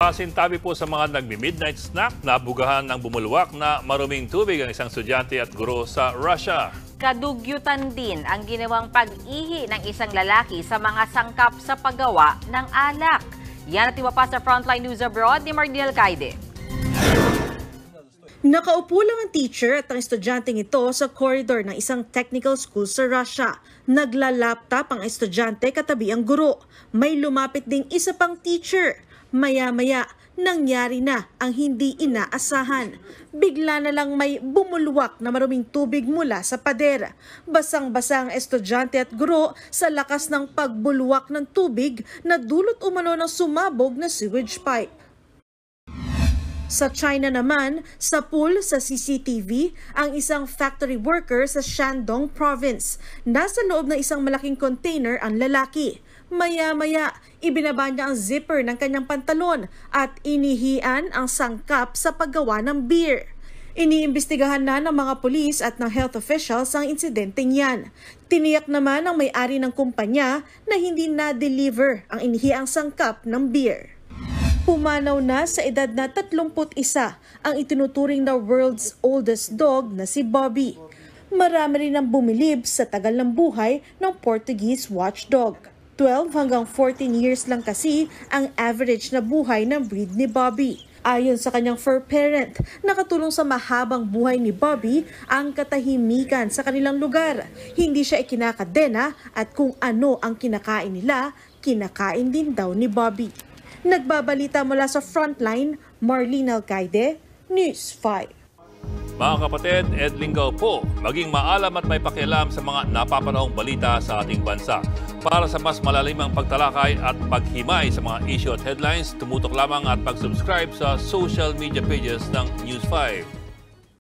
Pasintabi po sa mga nagmi-midnight snack, nabugahan ng bumulwak na maruming tubig ang isang estudyante at guro sa Russia. Kadugyutan din ang ginawang pag-ihi ng isang lalaki sa mga sangkap sa paggawa ng alak. Yan at iba pa sa Frontline News Abroad ni Mardinel Caide. Nakaupo lang ang teacher at ang estudyanteng ito sa corridor ng isang technical school sa Russia. Nagla-laptop ang estudyante katabi ang guro. May lumapit ding isa pang teacher. Maya-maya, nangyari na ang hindi inaasahan. Bigla na lang may bumulwak na maruming tubig mula sa pader. Basang-basa ang estudyante at guro sa lakas ng pagbulwak ng tubig na dulot umano ng sumabog na sewage pipe. Sa China naman, sa pool sa CCTV, ang isang factory worker sa Shandong province. Nasa loob ng isang malaking container ang lalaki. Maya-maya, ibinaba niya ang zipper ng kanyang pantalon at inihian ang sangkap sa paggawa ng beer. Iniimbestigahan na ng mga pulis at ng health officials ang insidenteng yan. Tiniyak naman ng may-ari ng kumpanya na hindi na-deliver ang inihiang sangkap ng beer. Pumanaw na sa edad na 31 ang itinuturing na world's oldest dog na si Bobby. Marami rin ang bumilib sa tagal ng buhay ng Portuguese watchdog. 12 hanggang 14 years lang kasi ang average na buhay ng breed ni Bobby. Ayon sa kanyang fur parent, nakatulong sa mahabang buhay ni Bobby ang katahimikan sa kanilang lugar. Hindi siya ikinakadena at kung ano ang kinakain nila, kinakain din daw ni Bobby. Nagbabalita mula sa Frontline, Marlene Alcaide, News 5. Mga kapatid, Ed Lingaw po, maging maalam at may pakialam sa mga napapanahong balita sa ating bansa. Para sa mas malalimang pagtalakay at paghimay sa mga issue at headlines, tumutok lamang at pag-subscribe sa social media pages ng News 5.